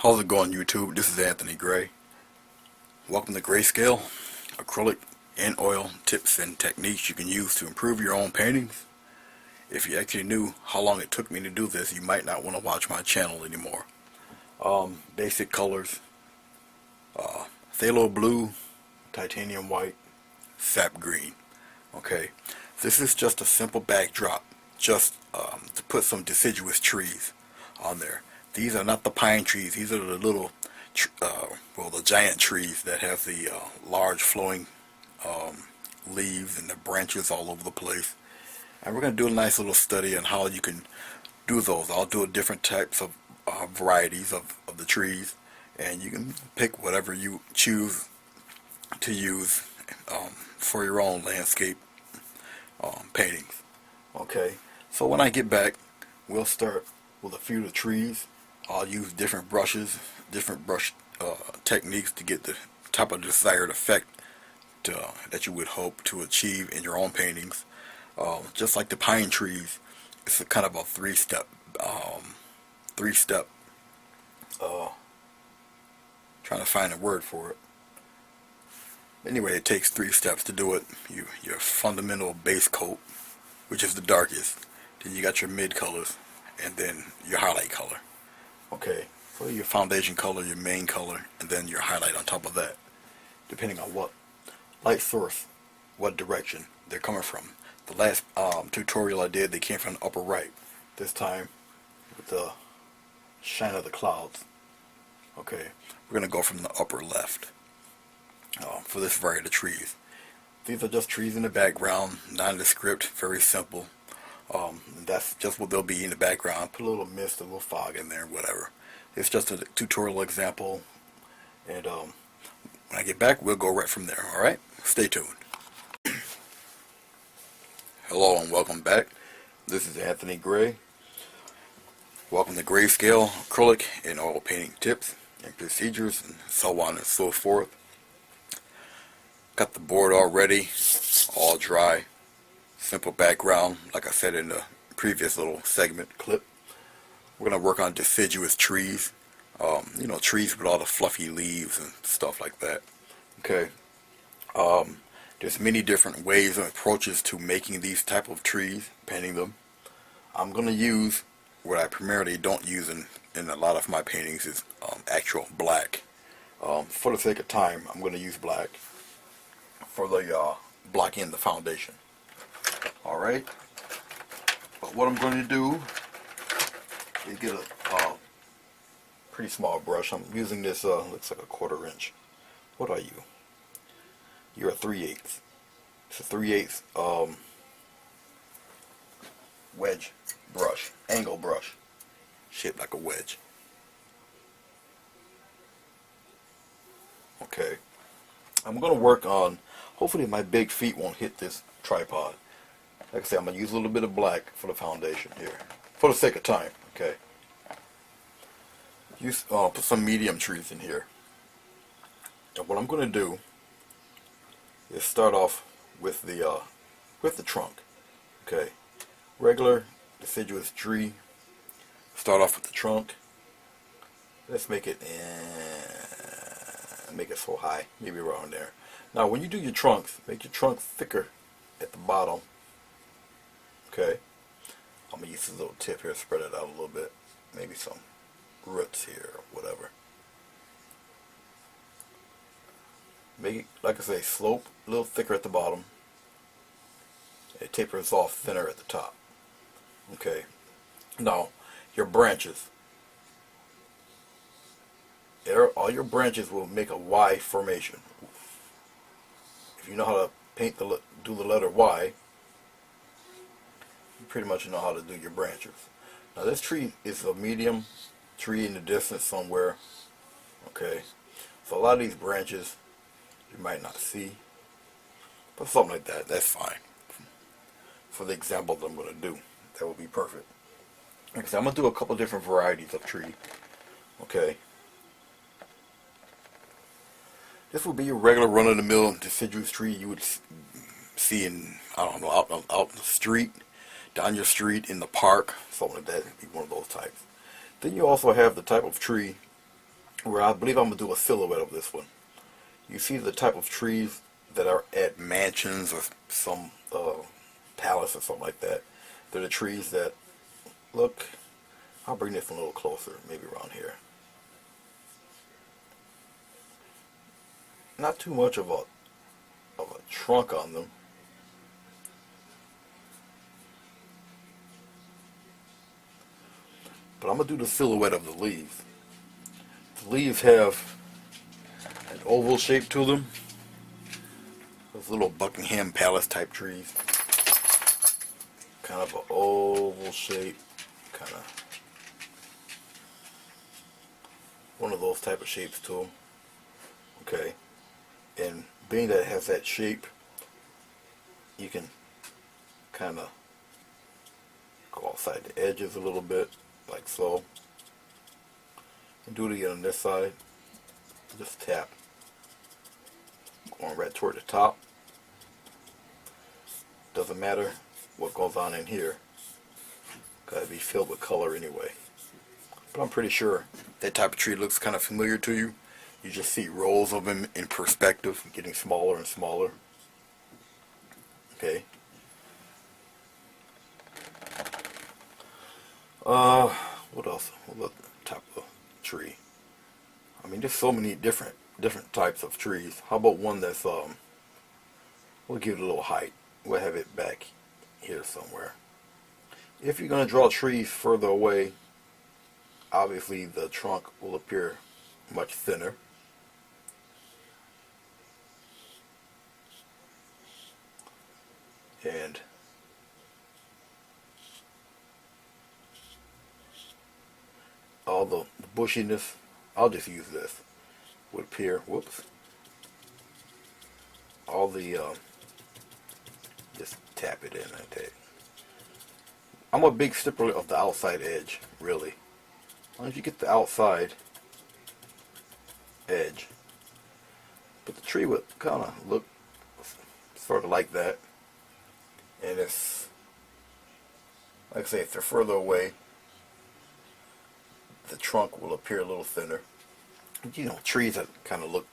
How's it going, YouTube? This is Anthony Gray. Welcome to Grayscale, acrylic and oil tips and techniques you can use to improve your own paintings. If you actually knew how long it took me to do this, you might not want to watch my channel anymore. Basic colors, phthalo blue, titanium white, sap green. Okay, this is just a simple backdrop, just to put some deciduous trees on there. These are not the pine trees. These are the little, the giant trees that have the large flowing leaves and the branches all over the place. And we're going to do a nice little study on how you can do those. I'll do different types of varieties of the trees, and you can pick whatever you choose to use for your own landscape paintings. Okay, so when I get back, we'll start with a few of the trees. I'll use different brushes, different brush techniques to get the type of desired effect that you would hope to achieve in your own paintings. Just like the pine trees, it's a kind of a three-step, trying to find a word for it. Anyway, it takes 3 steps to do it. Your fundamental base coat, which is the darkest. Then you got your mid colors, and then your highlight color. Okay, so your foundation color, your main color, and then your highlight on top of that, depending on what light source, what direction they're coming from. The last tutorial I did, they came from the upper right. This time, with the shine of the clouds. Okay, we're going to go from the upper left for this variety of trees. These are just trees in the background, nondescript, very simple. That's just what they'll be in the background. Put a little mist, a little fog in there, whatever. It's just a tutorial example, and when I get back, we'll go right from there. Alright? Stay tuned. Hello and welcome back. This is Anthony Gray. Welcome to Grayscale, acrylic and oil painting tips and procedures and so on and so forth. Got the board all ready, all dry. Simple background, like I said in the previous little segment clip. We're going to work on deciduous trees. Trees with all the fluffy leaves and stuff like that. Okay. There's many different ways and approaches to making these type of trees, painting them. I'm going to use what I primarily don't use in a lot of my paintings is actual black. For the sake of time, I'm going to use black for the blocking the foundation. Alright, but what I'm going to do is get a pretty small brush. I'm using this, looks like a 1/4 inch. What are you? You're a 3/8. It's a 3/8 wedge brush, angle brush, shaped like a wedge. Okay, I'm going to work on, hopefully my big feet won't hit this tripod. Like I said, I'm going to use a little bit of black for the foundation here, for the sake of time, okay? Put some medium trees in here. And what I'm going to do is start off with the trunk, okay? Regular deciduous tree. Start off with the trunk. Let's make it so high, maybe around there. Now, when you do your trunks, make your trunk thicker at the bottom. Okay, I'm going to use this little tip here, spread it out a little bit. Maybe some roots here, or whatever. Make it, like I say, slope, a little thicker at the bottom. It tapers off thinner at the top. Okay, now, your branches. All your branches will make a Y formation. If you know how to do the letter Y, you pretty much know how to do your branches. Now this tree is a medium tree in the distance somewhere. Okay, so a lot of these branches you might not see, but something like that, that's fine. For the example that I'm going to do, that will be perfect. Because I'm going to do a couple different varieties of tree. Okay. This will be a regular run-of-the-mill deciduous tree you would see in, I don't know, out in the street, down your street, in the park, something like that. It'd be one of those types. Then you also have the type of tree where I believe I'm going to do a silhouette of this one. You see the type of trees that are at mansions or some palace or something like that. They're the trees that look, I'll bring this a little closer, maybe around here. Not too much of a trunk on them. But I'm going to do the silhouette of the leaves. The leaves have an oval shape to them. Those little Buckingham Palace type trees. Kind of an oval shape. Kind of one of those type of shapes to them. Okay. And being that it has that shape, you can kind of go outside the edges a little bit, like so. And do it again on this side. Just tap. Going right toward the top. Doesn't matter what goes on in here. Gotta be filled with color anyway. But I'm pretty sure that type of tree looks kind of familiar to you. You just see rows of them in perspective, getting smaller and smaller. Okay. What else? What about the top of the tree? I mean, there's so many different types of trees. How about one that's we'll give it a little height. We'll have it back here somewhere. If you're going to draw trees further away, obviously the trunk will appear much thinner. And all the bushiness, I'll just use this, would appear, whoops, all the, just tap it in like that. I'm a big stickler of the outside edge, really. As long as you get the outside edge. But the tree would kind of look sort of like that. And it's, like I say, if they're further away, the trunk will appear a little thinner. You know, trees that kind of look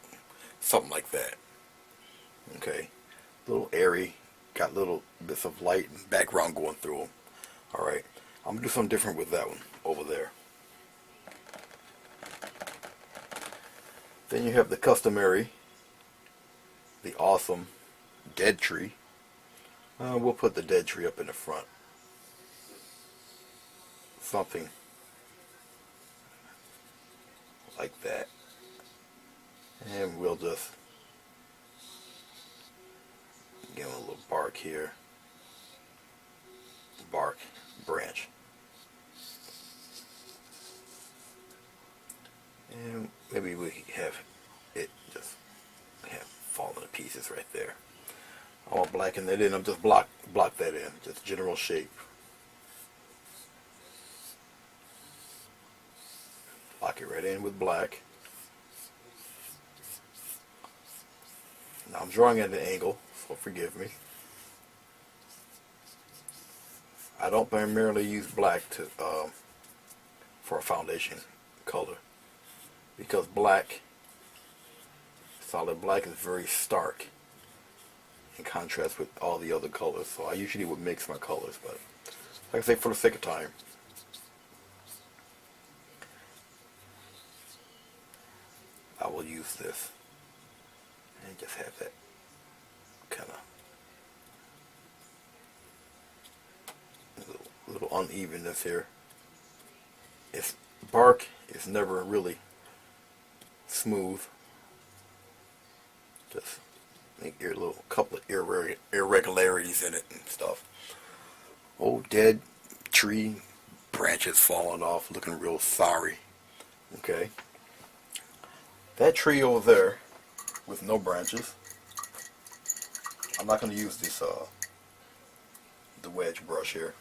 something like that. Okay. A little airy, got little bits of light and background going through them. Alright. I'm going to do something different with that one over there. Then you have the customary, the awesome dead tree. We'll put the dead tree up in the front. Something like that. And we'll just give him a little bark here. Bark, branch. And maybe we have it just have fallen to pieces right there. I'll blacken that in. I'm just block that in. Just general shape. Lock it right in with black. Now I'm drawing at an angle, so forgive me. I don't primarily use black to for a foundation color because black, solid black, is very stark in contrast with all the other colors. So I usually would mix my colors, but like I say, for the sake of time, I will use this and just have that kind of little unevenness here. Its bark is never really smooth. Just make your little couple of irregularities in it and stuff. Oh, dead tree, branches falling off, looking real sorry. Okay. That tree over there with no branches, I'm not going to use this the wedge brush here.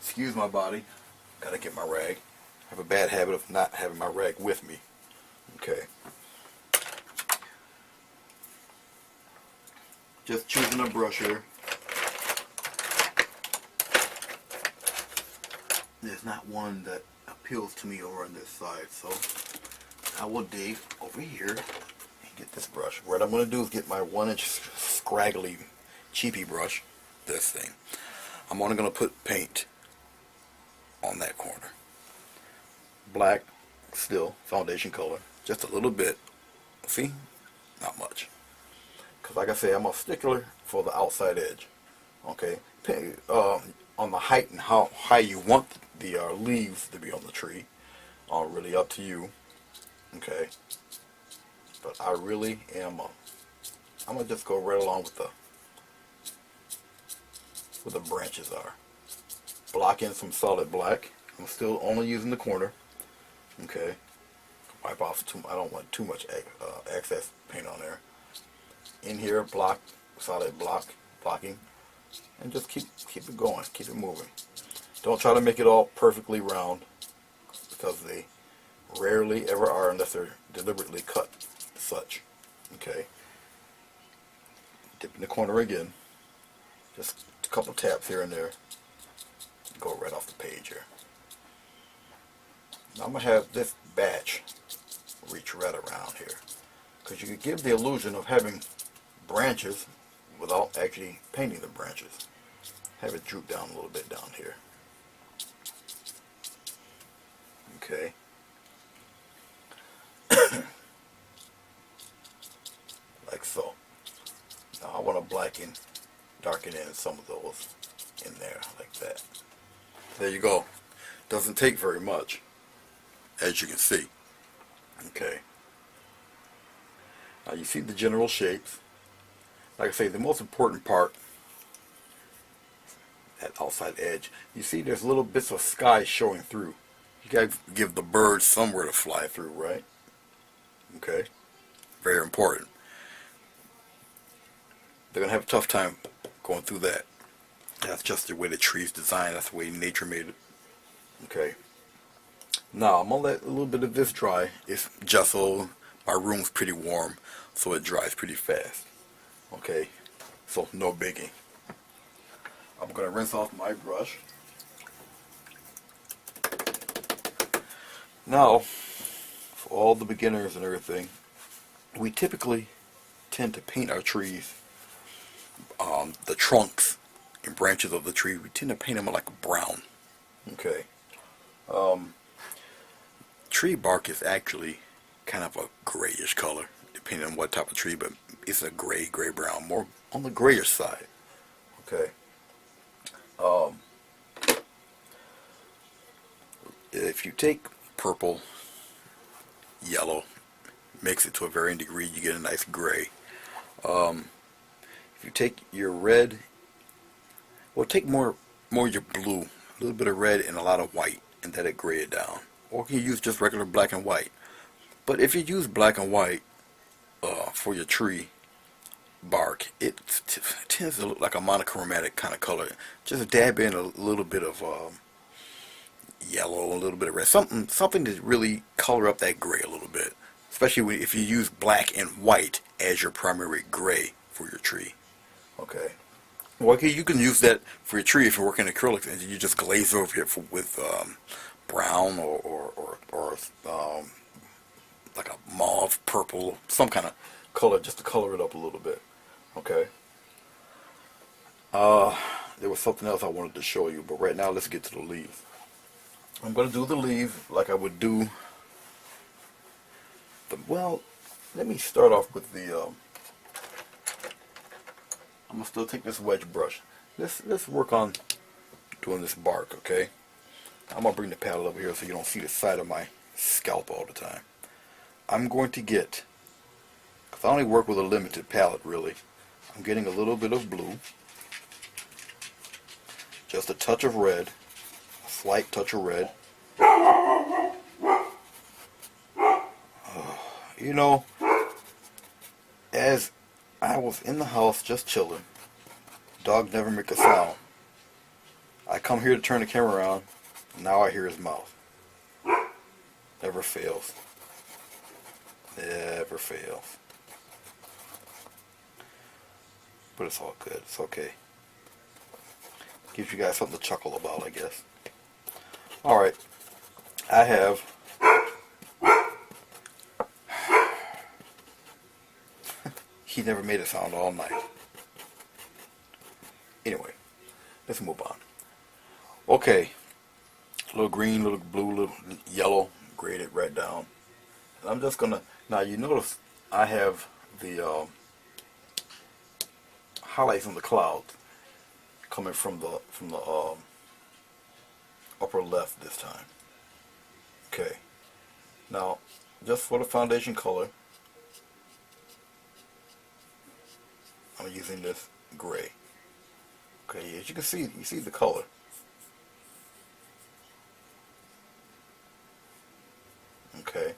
Excuse my body, gotta get my rag. I have a bad habit of not having my rag with me. Okay. Just choosing a brush here. There's not one that appeals to me over on this side, so I will dig over here and get this brush. What I'm going to do is get my 1-inch scraggly cheapy brush, this thing. I'm only going to put paint on that corner. Black, still, foundation color, just a little bit. See? Not much. Because like I say, I'm a stickler for the outside edge. Okay? On the height and how high you want the leaves to be on the tree, are really up to you. Okay? But I really am, I'm going to just go right along with the branches are. Block in some solid black. I'm still only using the corner. Okay? Wipe off I don't want too much excess paint on there. In here, block, solid blocking, and just keep it going, keep it moving. Don't try to make it all perfectly round, because they rarely ever are unless they're deliberately cut such. Okay. Dip in the corner again. Just a couple taps here and there. Go right off the page here. Now I'm going to have this batch reach right around here, because you could give the illusion of having branches without actually painting the branches. Have it droop down a little bit down here. Okay. Like so. Now I want to darken in some of those in there like that. There you go. Doesn't take very much, as you can see. Okay. Now you see the general shapes. Like I say, the most important part, that outside edge, you see there's little bits of sky showing through. You gotta give the birds somewhere to fly through, right? Okay. Very important. They're gonna have a tough time going through that. That's just the way the tree's designed. That's the way nature made it. Okay. Now I'm gonna let a little bit of this dry. It's gesso. My room's pretty warm, so it dries pretty fast. Okay, so no biggie. I'm gonna rinse off my brush. Now, for all the beginners and everything, we typically tend to paint our trees, the trunks and branches of the tree, we tend to paint them like a brown. Okay. Tree bark is actually kind of a grayish color, depending on what type of tree, but it's a gray-brown, more on the grayish side. Okay. If you take purple, yellow, mix it to a varying degree, you get a nice gray. If you take your red, well, take more your blue, a little bit of red and a lot of white, and let it gray it down. Or you can use just regular black and white. But if you use black and white for your tree bark, it tends to look like a monochromatic kind of color. Just dab in a little bit of yellow, a little bit of red, something to really color up that gray a little bit. Especially if you use black and white as your primary gray for your tree. Okay. Well, okay, you can use that for your tree if you're working acrylics, and you just glaze over it with brown or like a mauve, purple, some kind of color, just to color it up a little bit. Okay. There was something else I wanted to show you, but right now let's get to the leaves. I'm going to do the leaves like I would do. Well, let me start off with the. I'm going to still take this wedge brush. Let's work on doing this bark, okay? I'm going to bring the paddle over here so you don't see the side of my scalp all the time. I'm going to get, because I only work with a limited palette really, I'm getting a little bit of blue, just a touch of red, a slight touch of red. You know, as I was in the house just chilling, dog never make a sound. I come here to turn the camera around, now I hear his mouth. Never fails. Never fails. But it's all good. It's okay. Gives you guys something to chuckle about, I guess. Alright. I have he never made a sound all night. Anyway, let's move on. Okay, little green, little blue, little yellow, graded right down. And I'm just gonna, now you notice I have the highlights on the clouds coming from the upper left this time. Okay, now just for the foundation color, I'm using this gray. Okay, as you can see, you see the color. Okay,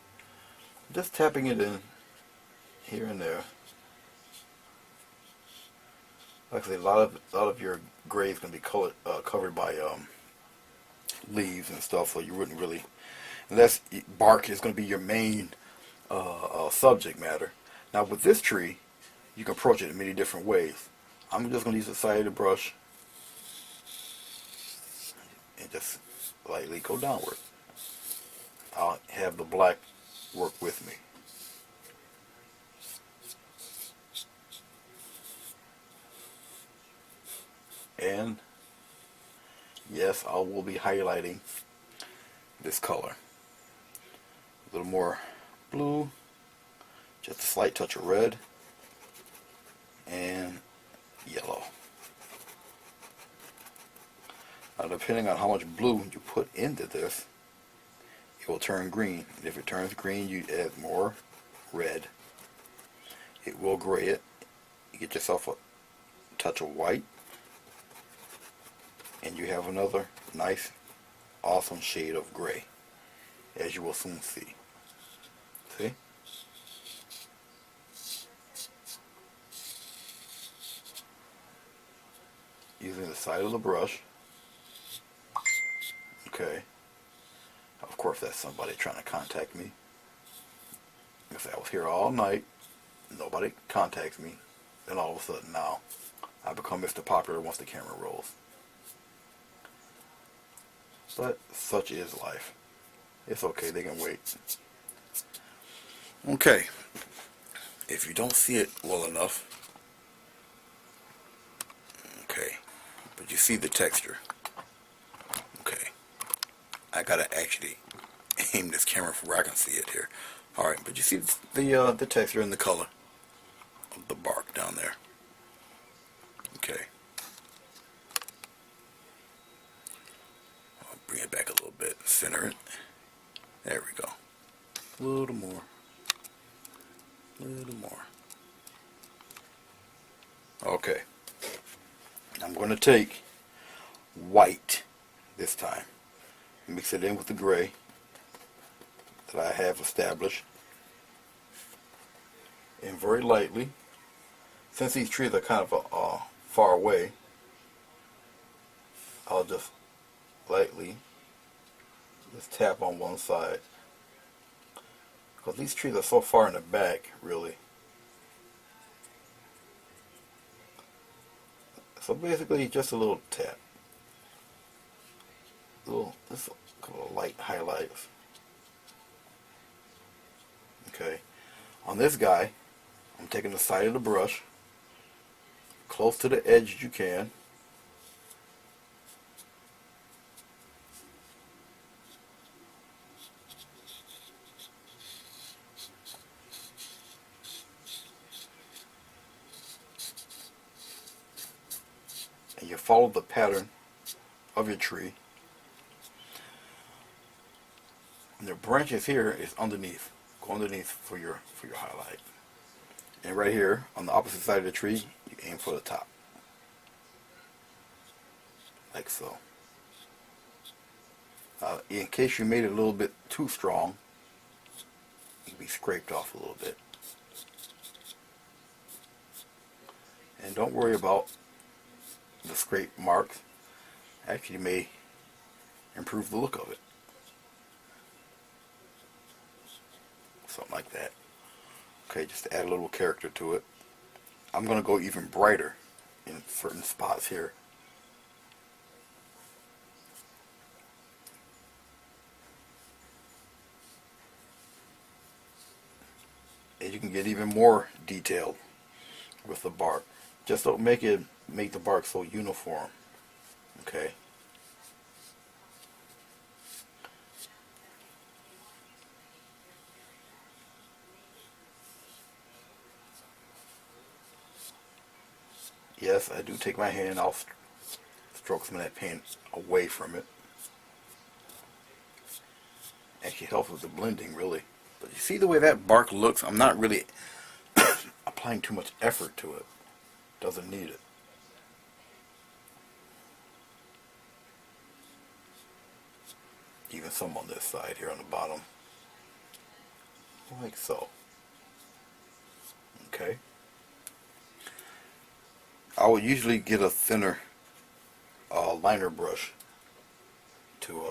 just tapping it in here and there. Like I say, a lot of your gray is going to be covered by leaves and stuff, so you wouldn't really, unless bark is going to be your main subject matter. Now with this tree, you can approach it in many different ways. I'm just going to use the side of the brush and just lightly go downward. I'll have the black work with me. And yes, I will be highlighting this color. A little more blue, just a slight touch of red, and yellow. Now depending on how much blue you put into this, it will turn green. And if it turns green, you add more red. It will gray it. You get yourself a touch of white, and you have another nice, awesome shade of gray, as you will soon see. See? Using the side of the brush. Okay. Of course, that's somebody trying to contact me. Because I was here all night, nobody contacts me, then all of a sudden now, I become Mr. Popular once the camera rolls. But such is life. It's okay, they can wait. Okay. If you don't see it well enough, okay, but you see the texture. Okay. I gotta actually aim this camera for where I can see it here. Alright, but you see the texture and the color of the bark down there. Okay. I'll bring it back a little bit, center it. There we go. A little more. A little more. Okay. I'm going to take white this time. Mix it in with the gray that I have established. And very lightly, since these trees are kind of far away, I'll just lightly just tap on one side. Because these trees are so far in the back, really. So basically, just a little tap. Just a couple of light highlights. Okay. On this guy, I'm taking the side of the brush, close to the edge as you can. And you follow the pattern of your tree. And the branches here is underneath. Go underneath for your highlight. And right here on the opposite side of the tree, you aim for the top. Like so. In case you made it a little bit too strong, it can be scraped off a little bit. And don't worry about the scrape marks. Actually may improve the look of it. Something like that. Okay, just to add a little character to it. I'm going to go even brighter in certain spots here. And you can get even more detailed with the bark. Just don't make the bark so uniform. Okay. Yes, I do take my hand, I'll stroke some of that paint away from it. Actually helps with the blending, really. But you see the way that bark looks? I'm not really applying too much effort to it. Doesn't need it. Even some on this side here on the bottom. Like so. Okay. I would usually get a thinner liner brush to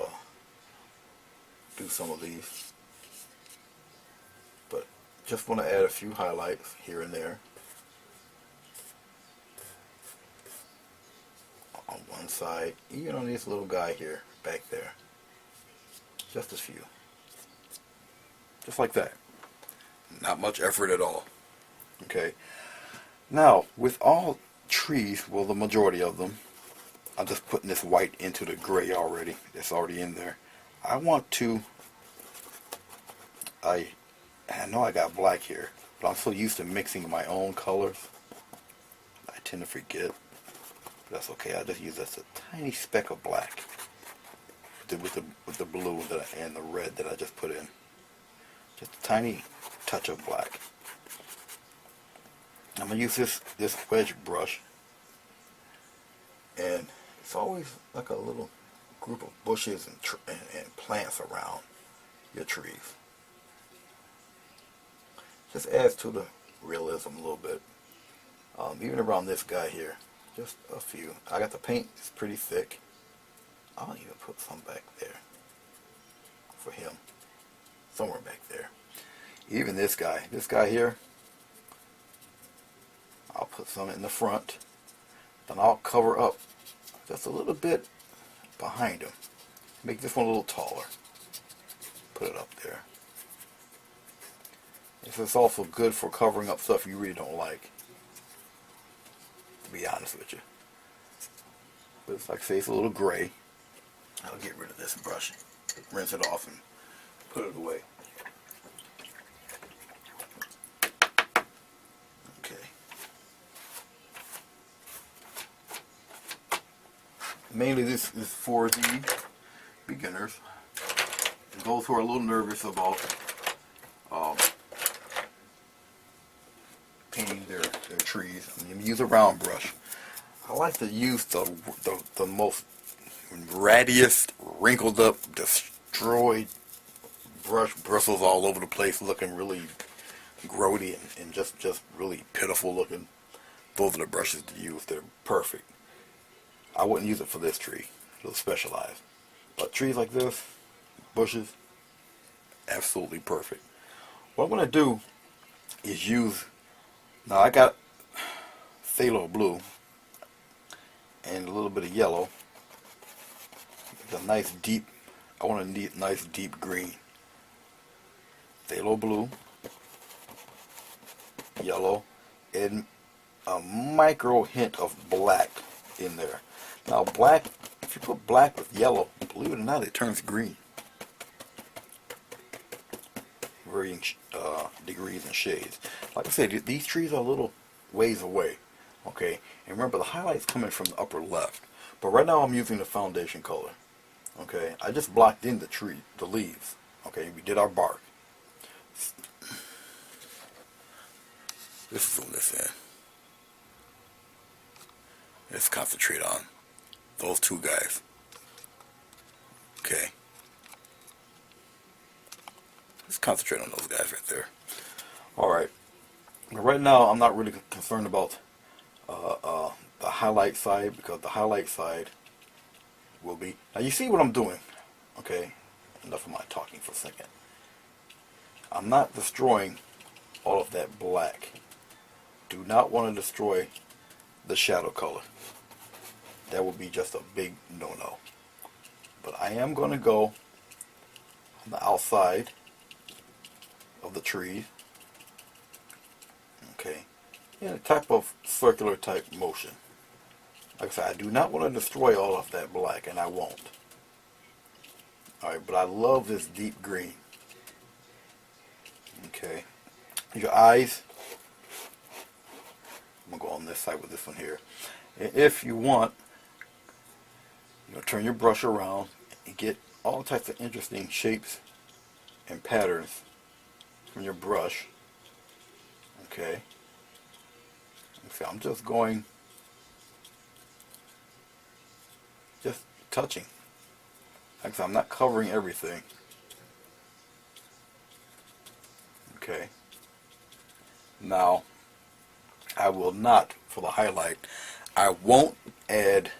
do some of these. But just want to add a few highlights here and there. On one side, even on this little guy here, back there. Just a few. Just like that. Not much effort at all. Okay. Now, with all trees, well, the majority of them, I'm just putting this white into the gray already. It's already in there. I want to, I know I got black here, but I'm so used to mixing my own colors, I tend to forget. But that's okay. I'll just use just a tiny speck of black with the blue and the red that I just put in. Just a tiny touch of black. I'm going to use this wedge brush, and it's always like a little group of bushes and plants around your trees. Just adds to the realism a little bit. Even around this guy here, just a few. I got the paint, it's pretty thick. I'll even put some back there for him. Somewhere back there. Even this guy here, I'll put some in the front. Then I'll cover up just a little bit behind him. Make this one a little taller. Put it up there. This is also good for covering up stuff you really don't like, to be honest with you. But it's like, say, it's a little gray. I'll get rid of this brush, rinse it off, and put it away. Okay. Mainly this is for the beginners, and those who are a little nervous about painting their trees. I'm going to use a round brush. I like to use the most rattiest, wrinkled up, destroyed brush, bristles all over the place, looking really grody and just really pitiful looking. Those are the brushes to use. They're perfect. I wouldn't use it for this tree. It'll specialize. But trees like this, bushes, absolutely perfect. What I'm going to do is use, now I got phthalo blue and a little bit of yellow. It's a nice deep, I want a nice deep green. Phthalo blue, yellow, and a micro hint of black in there. Now black, if you put black with yellow, believe it or not, it turns green. Varying degrees and shades. Like I said, these trees are a little ways away. Okay, and remember the highlight's coming from the upper left. But right now I'm using the foundation color. Okay, I just blocked in the leaves. Okay, we did our bark. Let's zoom this in. Let's concentrate on those two guys. Okay. Let's concentrate on those guys right there. Alright. Right now I'm not really concerned about the highlight side, because the highlight side will be... Now you see what I'm doing. Okay. Enough of my talking for a second. I'm not destroying all of that black. Do not want to destroy the shadow color. That would be just a big no-no. But I am going to go on the outside of the tree. Okay. in a type of circular type motion. Like I said, I do not want to destroy all of that black, and I won't. Alright, but I love this deep green. Okay. Your eyes, I'm going to go on this side with this one here. And if you want, turn your brush around and get all types of interesting shapes and patterns from your brush. Okay. So I'm just going, just touching. Like I said, I'm not covering everything. Okay. Now, I will not, for the highlight, I won't add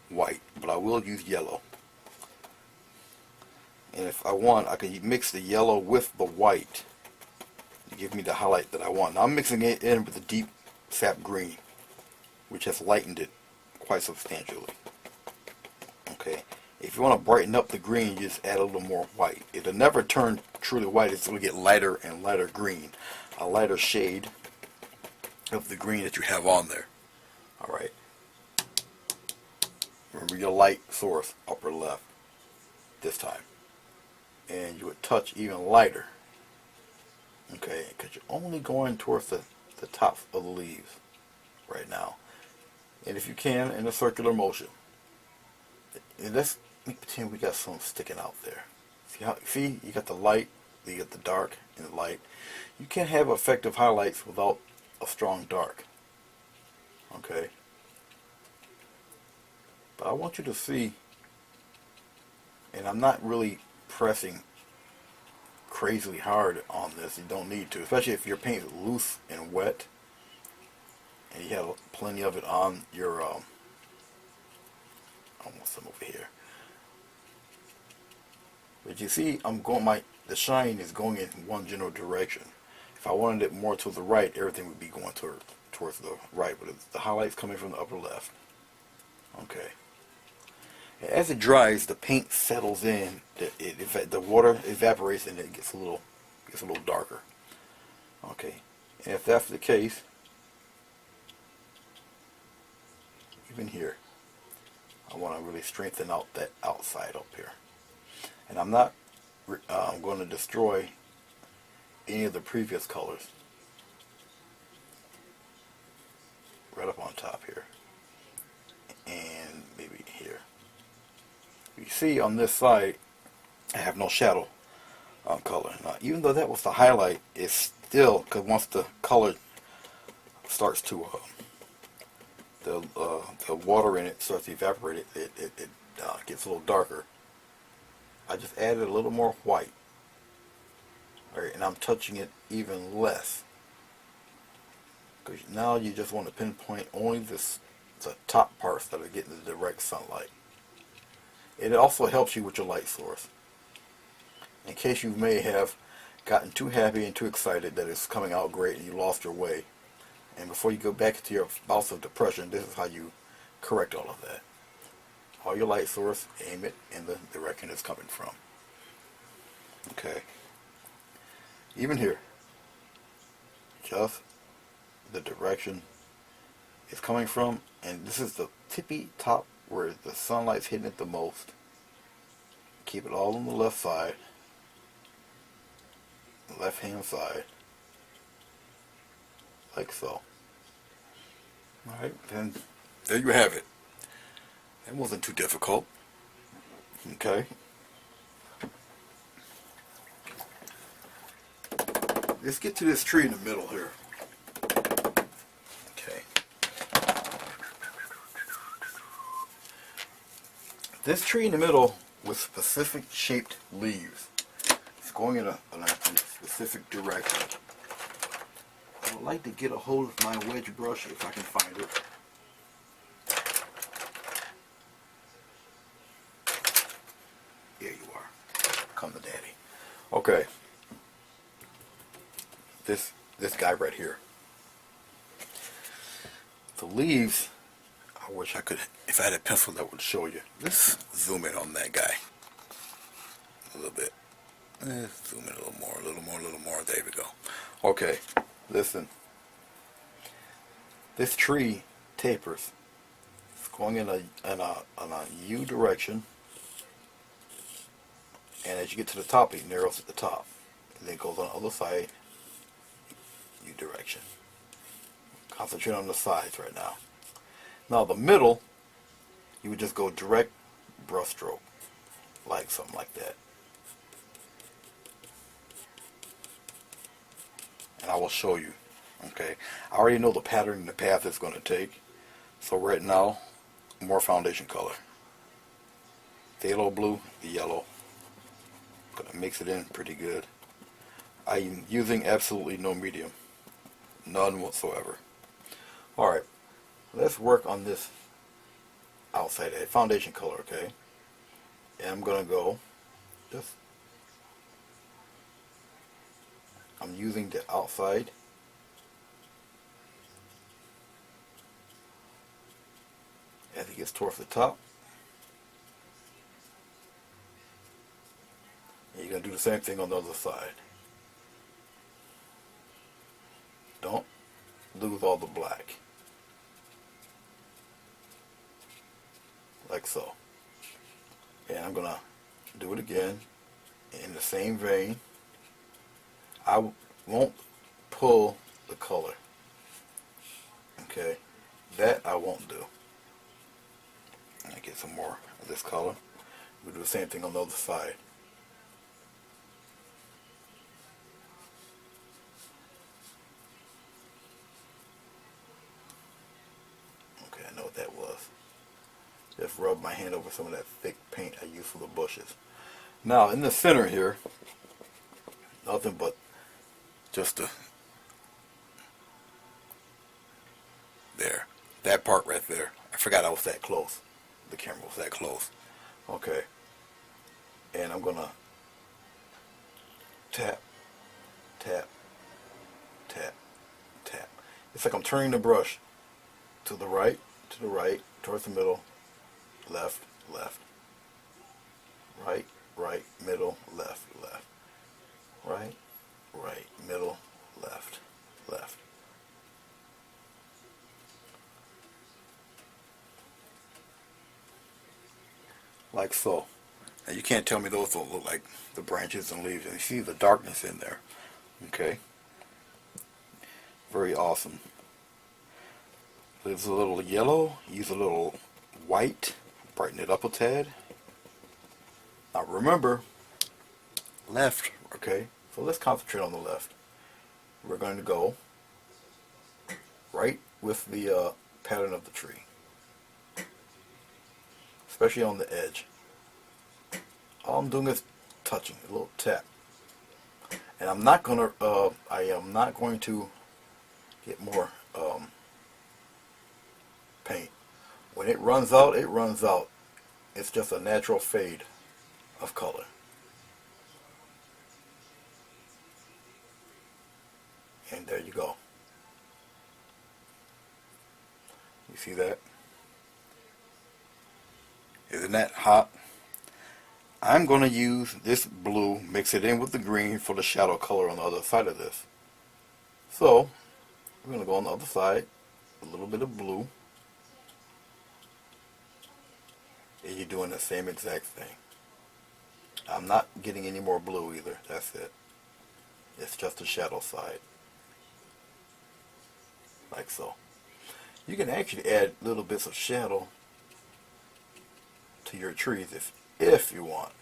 white, but I will use yellow. And if I want, I can mix the yellow with the white to give me the highlight that I want. Now I'm mixing it in with the deep sap green, which has lightened it quite substantially. Okay. If you want to brighten up the green, you just add a little more white. It'll never turn truly white. It's going to get lighter and lighter green. A lighter shade of the green that you have on there. Alright. Remember your light source, upper left, this time. And you would touch even lighter. Okay, because you're only going towards the tops of the leaves right now. And if you can, in a circular motion. And let's pretend we got something sticking out there. See, you got the light, you got the dark and the light. You can't have effective highlights without a strong dark. Okay. But I want you to see, and I'm not really pressing crazily hard on this. You don't need to, especially if your paint is loose and wet, and you have plenty of it on your. I want some over here. But you see, the shine is going in one general direction. If I wanted it more to the right, everything would be going towards the right, but the highlight's coming from the upper left. Okay. As it dries, the paint settles in. The water evaporates and it gets a little darker. Okay. And if that's the case, even here, I want to really strengthen out that outside up here. And I'm not going to destroy any of the previous colors. Right up on top here. And maybe here. You see on this side, I have no shadow color. Now, even though that was the highlight, it's still, because once the color starts to, the water in it starts to evaporate, it gets a little darker. I just added a little more white. Alright, and I'm touching it even less. Because now you just want to pinpoint only the top parts that are getting the direct sunlight. It also helps you with your light source. In case you may have gotten too happy and too excited that it's coming out great and you lost your way. And before you go back into your bouts of depression, this is how you correct all of that. All your light source, aim it in the direction it's coming from. Okay. Even here, just the direction it's coming from, and this is the tippy top where the sunlight's hitting it the most. Keep it all on the left side, left hand side, like so. Alright, then there you have it. That wasn't too difficult. Okay. Let's get to this tree in the middle here. Okay. This tree in the middle with specific shaped leaves. It's going in a specific direction. I would like to get a hold of my wedge brush if I can find it. There you are. Come to daddy. Okay. This guy right here. The leaves, I wish I could, if I had a pencil that would show you. Let's zoom in on that guy a little bit. Let's zoom in a little more. There we go. Okay, listen. This tree tapers. It's going in a U direction, and as you get to the top, it narrows at the top. And then it goes on the other side, U direction. Concentrate on the sides right now. Now the middle, you would just go direct brush stroke, like something like that. And I will show you. Okay, I already know the pattern and the path it's going to take. So right now, more foundation color. Phthalo blue, the yellow. Gonna mix it in pretty good. I'm using absolutely no medium. None whatsoever. Alright, let's work on this outside edge. Foundation color, okay? And I'm gonna go just, I'm using the outside. As it gets towards the top. And you're going to do the same thing on the other side. Don't lose all the black. Like so. And I'm going to do it again in the same vein. I won't pull the color. Okay? That I won't do. I get some more of this color. We'll do the same thing on the other side. Okay, I know what that was. Just rub my hand over some of that thick paint I use for the bushes. Now in the center here, nothing but just there. That part right there. I forgot I was that close. The camera was that close. Okay. And I'm gonna tap, tap, tap, tap. It's like I'm turning the brush to the right, towards the middle, left, left, right, right, middle, left, left, right, right, middle, left, left. Like so. And you can't tell me those don't look like the branches and leaves. And you see the darkness in there. Okay. Very awesome. There's a little yellow. Use a little white. Brighten it up a tad. Now remember, left. Okay. So let's concentrate on the left. We're going to go right with the pattern of the tree. Especially on the edge. All I'm doing is touching, a little tap. And I'm not gonna, I am not going to get more paint. When it runs out, it runs out. It's just a natural fade of color. And there you go. You see that? Isn't that hot? I'm going to use this blue, mix it in with the green for the shadow color on the other side of this. So, we're going to go on the other side, a little bit of blue. And you're doing the same exact thing. I'm not getting any more blue either, that's it. It's just the shadow side. Like so. You can actually add little bits of shadow to your trees if you want.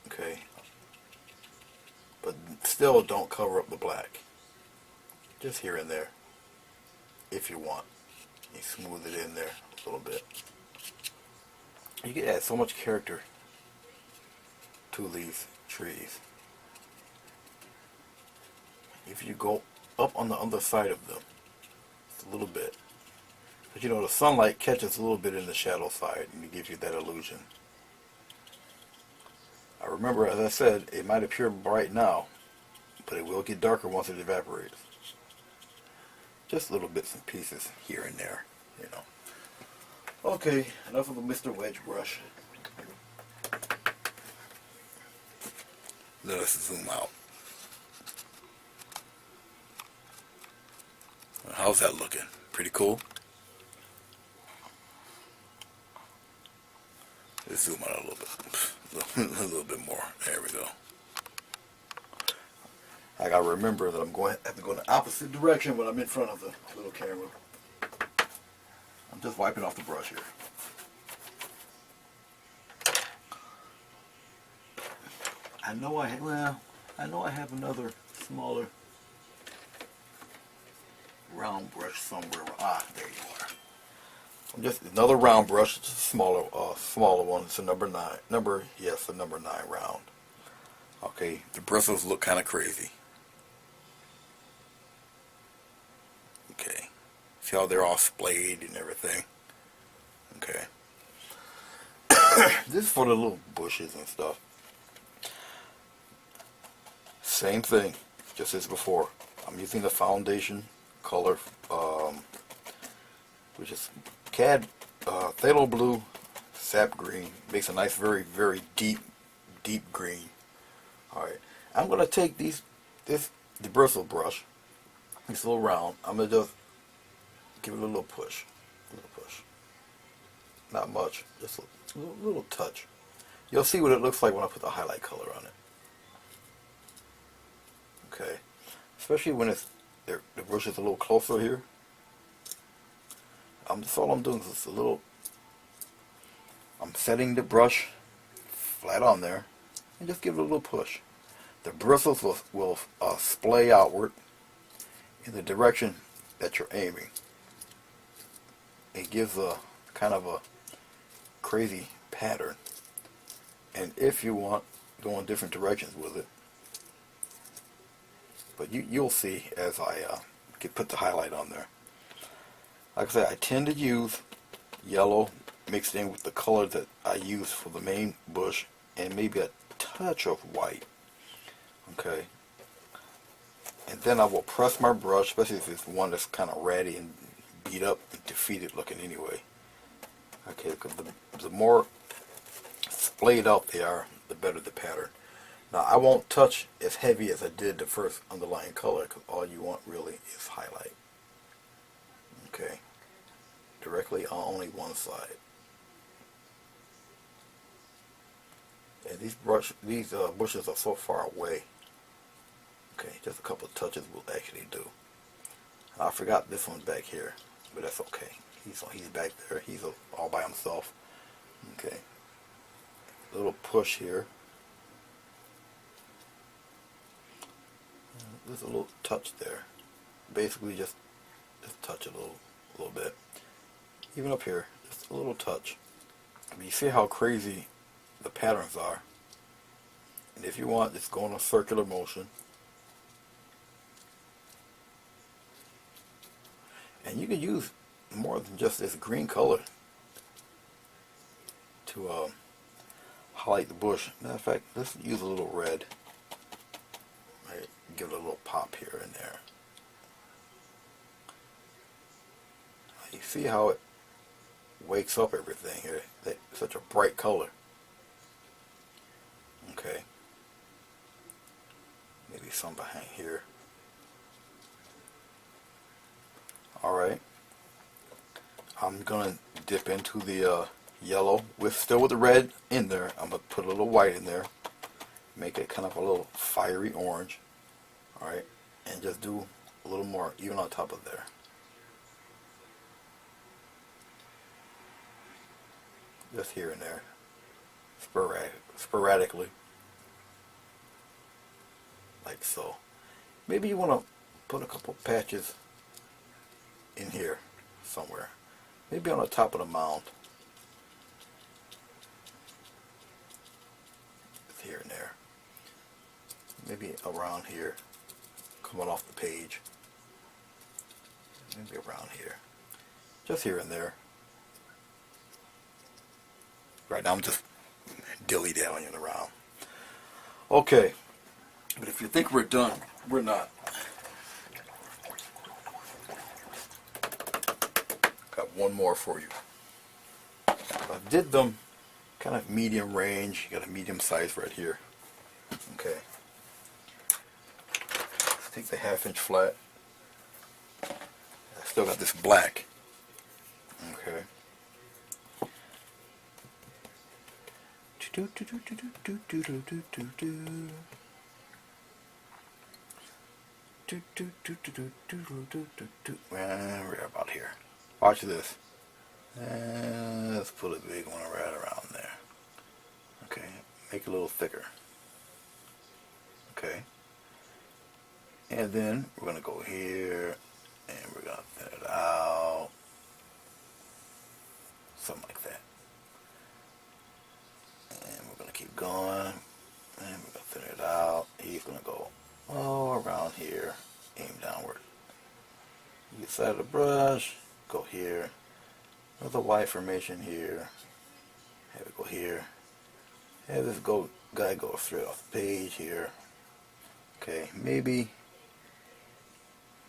Okay. But still don't cover up the black. Just here and there. If you want. You smooth it in there a little bit. You can add so much character to these trees. If you go up on the other side of them, just a little bit. But you know, the sunlight catches a little bit in the shadow side and it gives you that illusion. I remember, as I said, it might appear bright now, but it will get darker once it evaporates. Just little bits and pieces here and there, you know. Okay, enough of the Mr. Wedge brush. Let us zoom out. how's that looking? Pretty cool. Let's zoom out a little bit. A little bit more. There we go. I gotta remember that I'm going to have to go in the opposite direction when I'm in front of the little camera. I'm just wiping off the brush here. I know I have another smaller round brush somewhere. Ah, there you are. Just another round brush, just a smaller one. It's a number 9. Yes, a number 9 round. Okay, the bristles look kind of crazy. Okay, see how they're all splayed and everything. Okay, this is for the little bushes and stuff. Same thing, just as before. I'm using the foundation color, which is Cad Phthalo Blue Sap Green. Makes a nice, very, very deep green. Alright, I'm going to take the bristle brush, this little round, I'm going to just give it a little push. Not much, just a little touch. You'll see what it looks like when I put the highlight color on it. Okay, especially when the brush is a little closer here. All I'm doing is just I'm setting the brush flat on there and just give it a little push. The bristles will splay outward in the direction that you're aiming. It gives a kind of a crazy pattern. And if you want, go in different directions with it. But you'll see as I put the highlight on there. Like I said, I tend to use yellow mixed in with the color that I use for the main bush and maybe a touch of white. Okay. And then I will press my brush, especially if it's one that's kind of ratty and beat up and defeated looking anyway. Okay, because the more splayed out they are, the better the pattern. Now, I won't touch as heavy as I did the first underlying color because all you want really is highlight. Okay. Directly on only one side. And these bushes are so far away. Okay, just a couple of touches will actually do. I forgot this one back here, but that's okay. He's back there. He's all by himself. Okay. A little push here. There's a little touch there. Basically just touch it a little bit. Even up here, just a little touch. But you see how crazy the patterns are. And if you want, just go in a circular motion. And you can use more than just this green color to highlight the bush. Matter of fact, let's use a little red. Right, give it a little pop here and there. You see how it wakes up everything here. Such a bright color. Okay. Maybe some behind here. Alright. I'm going to dip into the yellow, still with the red in there. I'm going to put a little white in there. Make it kind of a little fiery orange. Alright. And just do a little more even on top of there. Just here and there. Sporadically. Like so. Maybe you want to put a couple patches in here somewhere. Maybe on the top of the mound. Just here and there. Maybe around here. Coming off the page. Maybe around here. Just here and there. Right now I'm just dilly-dallying around. Okay. But if you think we're done, we're not. Got one more for you. I did them kind of medium range. You got a medium size right here. Okay. Let's take the 1/2 inch flat. Still got this black. Okay. Right about here. Watch this. And let's put a big one right around there. Okay, make it a little thicker. Okay. And then we're going to go here and we're going to thin it out. Something like that. And we're going to keep going. And we're going to thin it out. He's going to go all around here. Aim downward. You side of the brush. Go here. Another white formation here. Have it go here. Have this guy go straight off the page here. Okay, maybe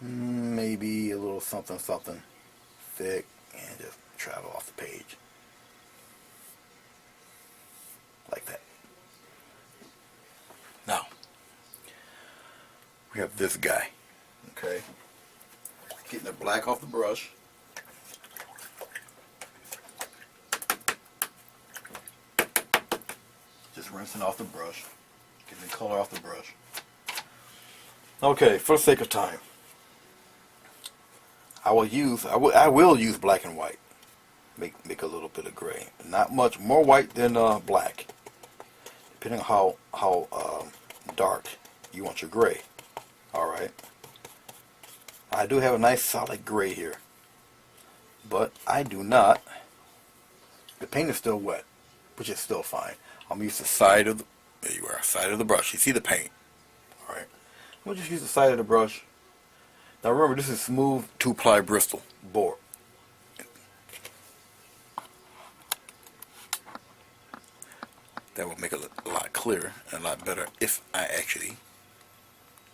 a little something thick and just travel off the page like that. Now we have this guy. Okay, getting the black off the brush. Just rinsing off the brush, getting the color off the brush. Okay, for the sake of time, I will use black and white. Make a little bit of gray. Not much more white than black, depending on how dark you want your gray. All right. I do have a nice solid gray here, but I do not. The paint is still wet, which is still fine. I'm gonna use the side of the, there you are, side of the brush. You see the paint. All right. We'll just use the side of the brush. Now remember, this is smooth 2-ply Bristol board. That will make it a lot clearer and a lot better if I actually,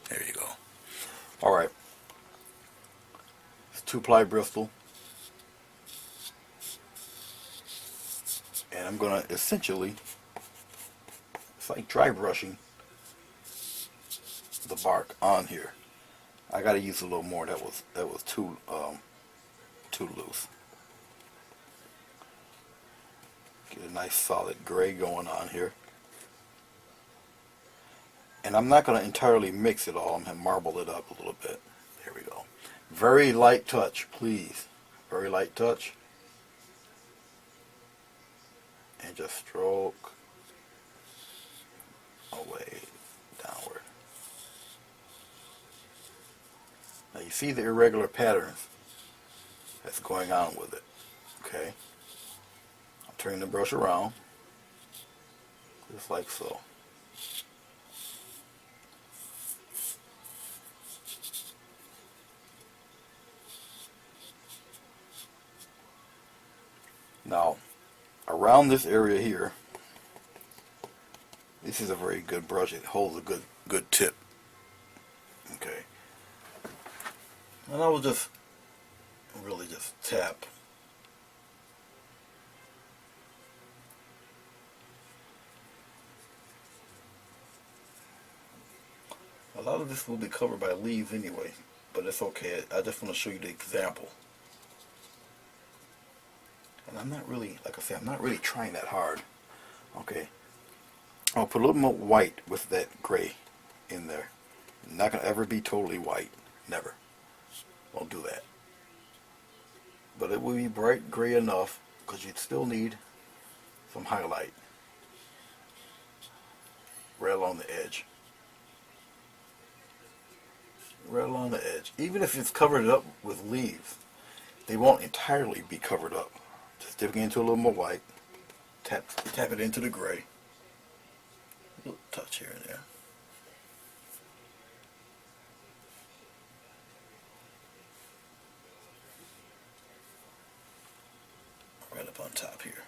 there you go. Alright. It's 2-ply Bristol. And I'm going to essentially, it's like dry brushing the bark on here. I got to use a little more. That was too loose. Get a nice solid gray going on here. And I'm not going to entirely mix it all. I'm going to marble it up a little bit. There we go. Very light touch, please. Very light touch. And just stroke away downward. Now you see the irregular patterns that's going on with it. Okay. I'm turning the brush around just like so. Now around this area here, this is a very good brush. It holds a good tip. Okay. And I will just really just tap. A lot of this will be covered by leaves anyway, but it's okay. I just want to show you the example. And I'm not really, like I said, I'm not really trying that hard. Okay. I'll put a little more white with that gray in there. Not going to ever be totally white. Never. Won't do that. But it will be bright gray enough because you'd still need some highlight right along the edge. Right along the edge. Even if it's covered up with leaves, they won't entirely be covered up. Just dipping into a little more white. Tap it into the gray. A little touch here and there. Right up on top here.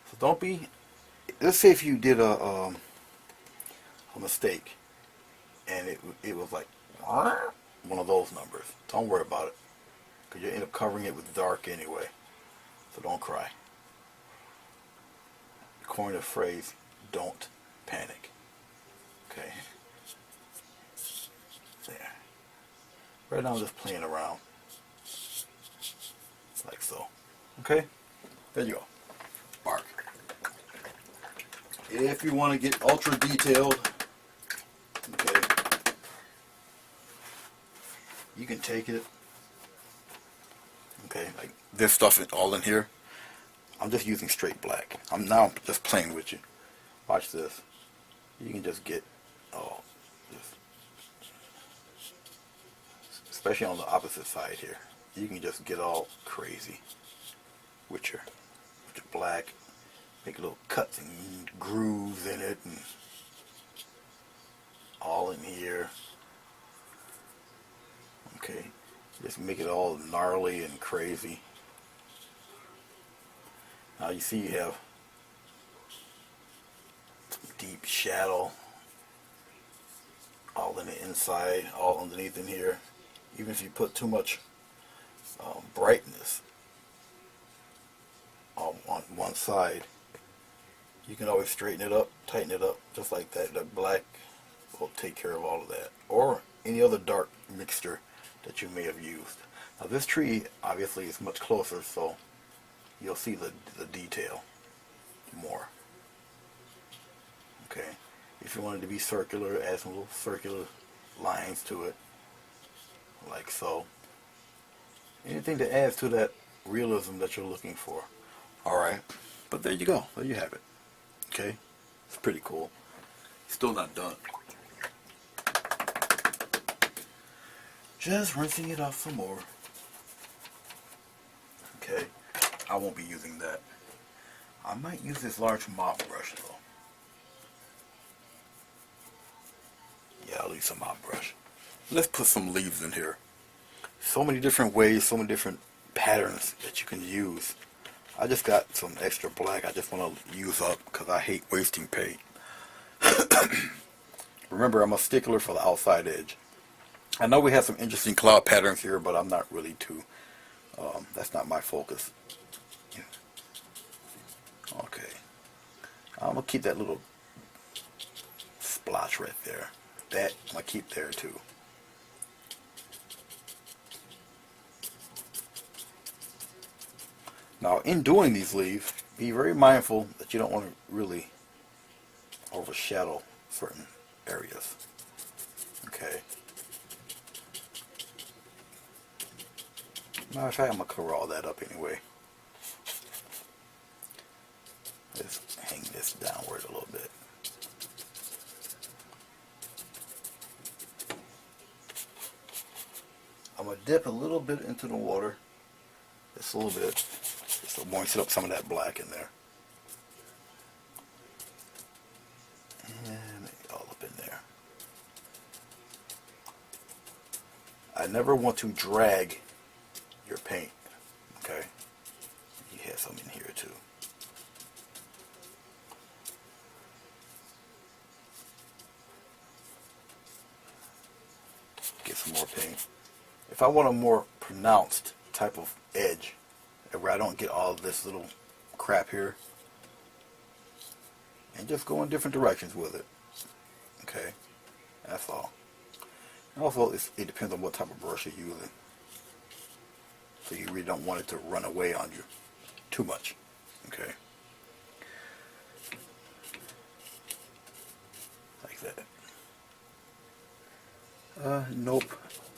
So don't be, let's say if you did a mistake and it was like one of those numbers. Don't worry about it because you end up covering it with dark anyway. So don't cry. Coin the phrase, don't panic. Okay. There. Right now I'm just playing around. Like so. Okay? There you go. Bark. If you want to get ultra detailed, okay, you can take it. Okay, like this stuff is all in here. I'm just using straight black. I'm just playing with you. Watch this. You can just get all this, especially on the opposite side here. You can just get all crazy with your black. Make little cuts and grooves in it, and all in here. Okay, just make it all gnarly and crazy. Now you see you have some deep shadow all in the inside, all underneath in here. Even if you put too much brightness on one side, you can always straighten it up, tighten it up, just like that. The black will take care of all of that. Or any other dark mixture that you may have used. Now this tree obviously is much closer, so you'll see the detail more. Okay. If you want it to be circular, add some little circular lines to it, like so. Anything that adds to that realism that you're looking for. Alright, but there you go. There you have it. Okay, it's pretty cool. Still not done. Just rinsing it off some more. Okay, I won't be using that. I might use this large mop brush though. Yeah, I'll use some mop brush. Let's put some leaves in here. So many different ways, so many different patterns that you can use. I just got some extra black I just want to use up because I hate wasting paint. Remember, I'm a stickler for the outside edge. I know we have some interesting cloud patterns here, but I'm not really too, that's not my focus. Okay. I'm going to keep that little splotch right there. That I'm going to keep there too. Now, in doing these leaves, be very mindful that you don't want to really overshadow certain areas. Okay. Matter of fact, I'm going to cover all that up anyway. Let's hang this downward a little bit. I'm going to dip a little bit into the water. Just a little bit. Just to moisten up some of that black in there. And make it all up in there. I never want to drag your paint. Okay? You have some in here too. Get some more paint. If I want a more pronounced type of edge, where I don't get all this little crap here, and just go in different directions with it. Okay, that's all. And also, it depends on what type of brush you're using. So you really don't want it to run away on you too much. Okay, like that. Nope.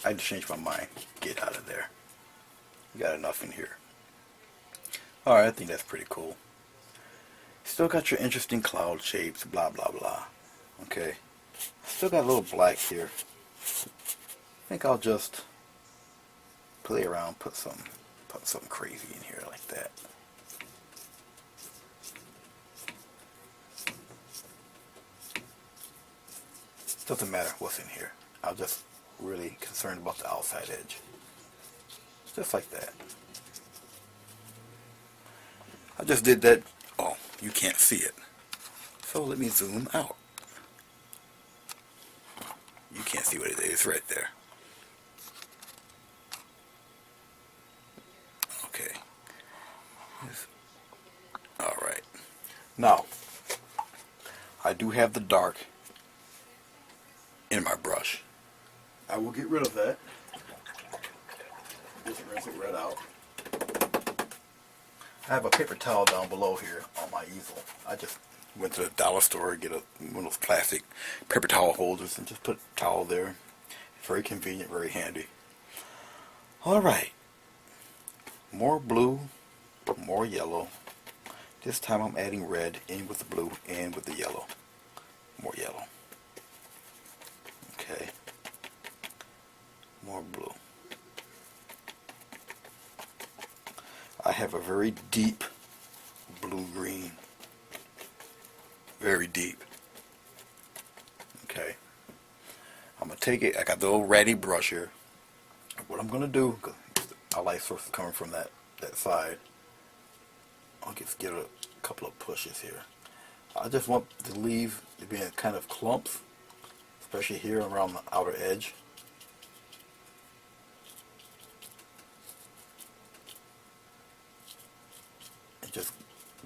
I just changed my mind. Get out of there. You got enough in here. Alright, I think that's pretty cool. Still got your interesting cloud shapes, blah blah blah. Okay. Still got a little black here. I think I'll just play around, put something crazy in here like that. Doesn't matter what's in here. I'm just really concerned about the outside edge. Just like that. I just did that. Oh, you can't see it. So let me zoom out. You can't see what it is right there. Okay. Alright. Now, I I do have the dark in my brush. I will get rid of that. Just rinse it right out. I have a paper towel down below here on my easel. I just went to the dollar store to get one of those plastic paper towel holders and just put a towel there. Very convenient, very handy. Alright. More blue, more yellow. This time I'm adding red in with the blue and with the yellow. More yellow. Okay. More blue. I have a very deep blue-green. Very deep. Okay. I'm going to take it. I got the old ratty brush here. What I'm going to do, because our light source is coming from that side, I'll just give it a couple of pushes here. I just want the leaves to be in kind of clumps, especially here around the outer edge. And just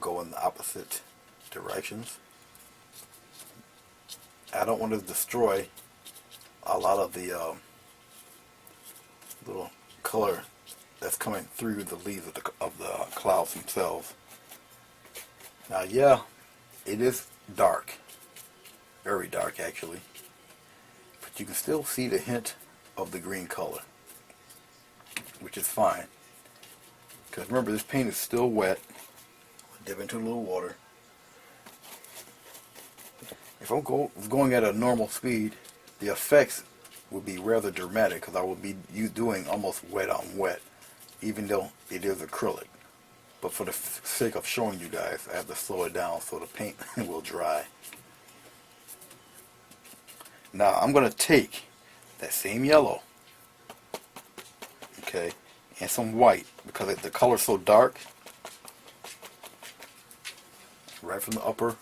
go in the opposite directions. I don't want to destroy a lot of the little color that's coming through the leaves of the clouds themselves. Now, yeah, it is dark, very dark actually, but you can still see the hint of the green color, which is fine. Because remember, this paint is still wet. Dip into a little water. If I'm going at a normal speed, the effects would be rather dramatic because I will be doing almost wet on wet, even though it is acrylic. But for the sake of showing you guys, I have to slow it down so the paint will dry. Now I'm going to take that same yellow, okay, and some white, because the color is so dark, right from the upper.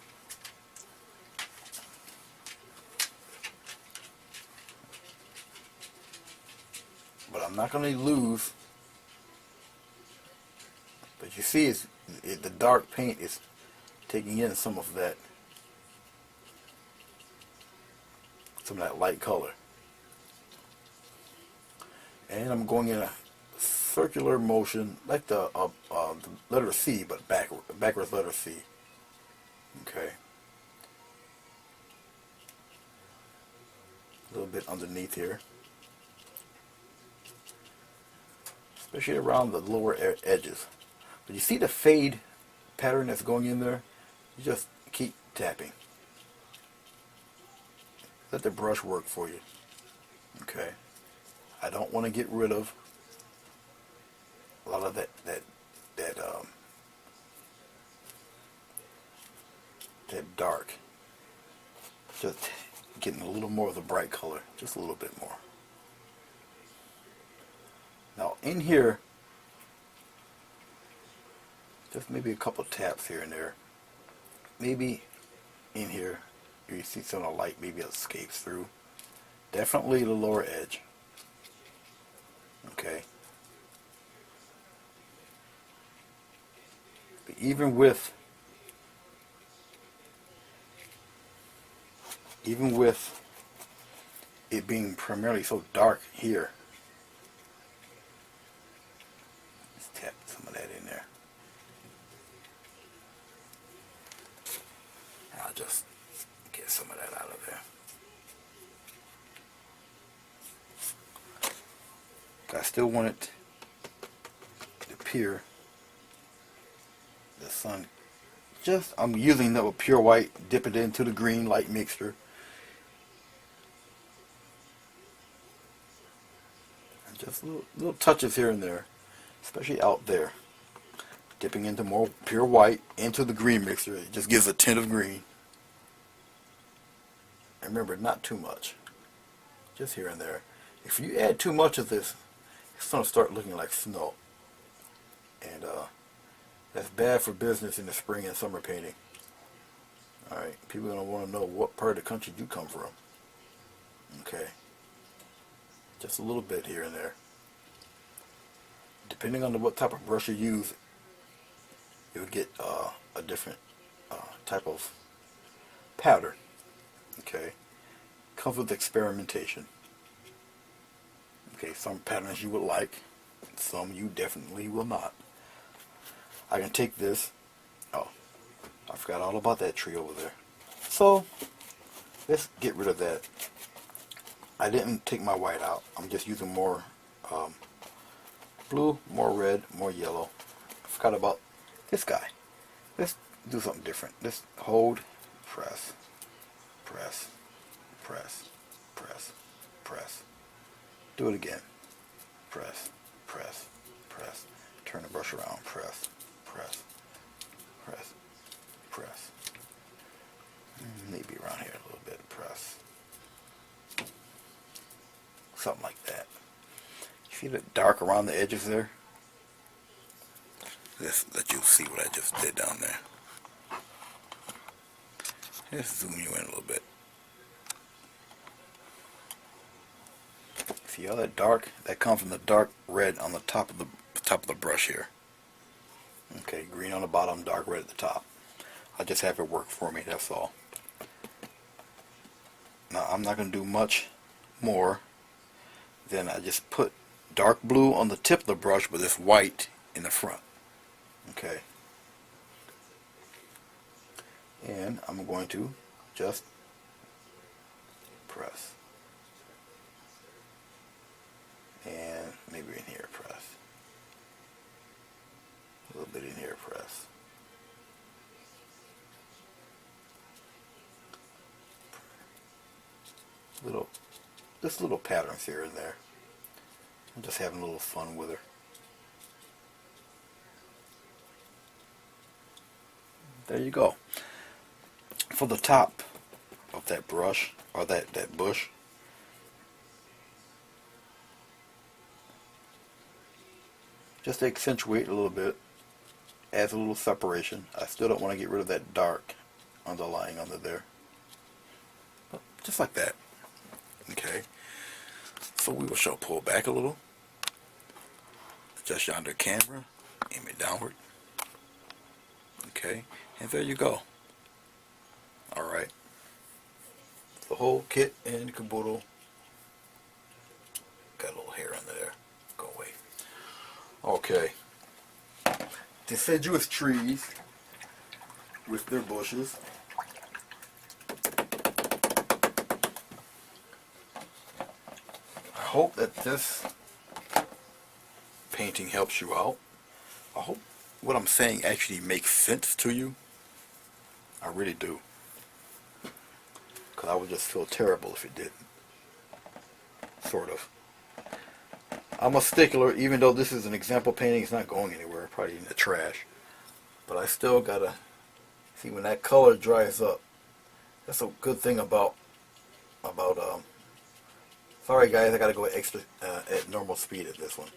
But I'm not going to lose. But you see, the dark paint is taking in some of that light color. And I'm going in a circular motion, like the letter C, but backwards letter C. Okay. A little bit underneath here. Especially around the lower edges. But you see the fade pattern that's going in there? You just keep tapping. Let the brush work for you. Okay. I don't want to get rid of a lot of that dark. Just getting a little more of the bright color, just a little bit more. Now in here, just maybe a couple taps here and there. Maybe in here, you see some of the light maybe escapes through. Definitely the lower edge. Okay. But even with it being primarily so dark here, let's tap some of that in there. I'll just get some of that out of there. I still want it to appear the sun. I'm using the pure white, dip it into the green light mixture. And just little touches here and there, especially out there. Dipping into more pure white into the green mixture. It just gives a tint of green. And remember, not too much. Just here and there. If you add too much of this, it's going to start looking like snow. And that's bad for business in the spring and summer painting. Alright, people are going to want to know what part of the country you come from. Okay. Just a little bit here and there. Depending on what type of brush you use, you'll get a different type of pattern. Okay, comes with experimentation. Okay, some patterns you would like, some you definitely will not. I can take this. Oh, I forgot all about that tree over there. So let's get rid of that. I didn't take my white out. I'm just using more blue, more red, more yellow. I forgot about this guy. Let's do something different. Let's hold, press, press, press, press, press. Do it again. Press, press, press. Turn the brush around. Press, press, press, press. Maybe around here a little bit. Press. Something like that. You see the dark around the edges there? Let's let you see what I just did down there. Let's zoom you in a little bit. See all that dark? That comes from the dark red on the top of the brush here. Okay, green on the bottom, dark red at the top. I just have it work for me, that's all. Now I'm not going to do much more than I just put dark blue on the tip of the brush with this white in the front. Okay. And I'm going to just press. And maybe in here press. A little bit in here press. Just little patterns here and there. I'm just having a little fun with her. There you go. For the top of that brush, or that bush, just to accentuate a little bit, adds a little separation. I still don't want to get rid of that dark underlying under there. But just like that. Okay. So we will pull back a little. Adjust yonder camera. Aim it downward. Okay. And there you go. Alright. The whole kit and caboodle. Got a little hair under there. Go away. Okay. Deciduous trees with their bushes. I hope that this painting helps you out. I hope what I'm saying actually makes sense to you. I really do. Because I would just feel terrible if it didn't. Sort of. I'm a stickler, even though this is an example painting, it's not going anywhere, probably in the trash. But I still gotta see when that color dries up. That's a good thing about sorry guys, I gotta go extra at normal speed at this one.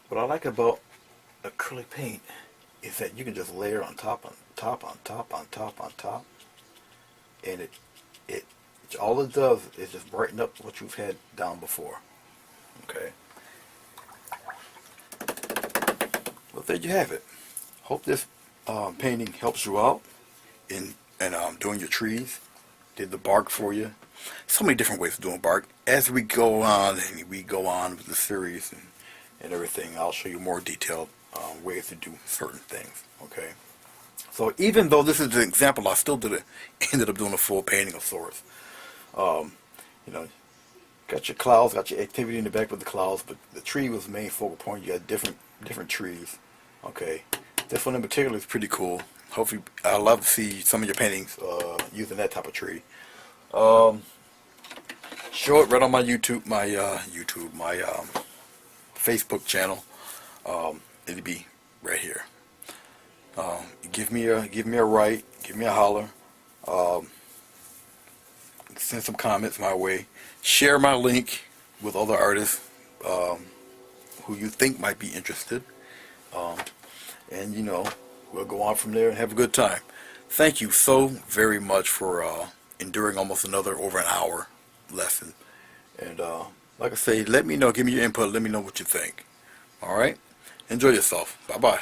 What I like about acrylic paint is that you can just layer on top, on top, on top, on top, on top, and it all it does is just brighten up what you've had down before. Okay. Well, there you have it. Hope this painting helps you out in doing your trees. Did the bark for you. So many different ways of doing bark. As we go on with the series and everything, I'll show you more detailed ways to do certain things. Okay. So even though this is an example, I still ended up doing a full painting of sorts. You know, got your clouds, got your activity in the back with the clouds, but the tree was the main focal point. You got different trees. Okay. This one in particular is pretty cool. Hopefully, I love to see some of your paintings using that type of tree. Show it right on my my Facebook channel. It'll be right here. Give me a write, give me a holler. Send some comments my way. Share my link with other artists who you think might be interested. And you know, we'll go on from there and have a good time. Thank you so very much for enduring almost over an hour lesson. And like I say, let me know, give me your input, let me know what you think. Alright? Enjoy yourself. Bye-bye.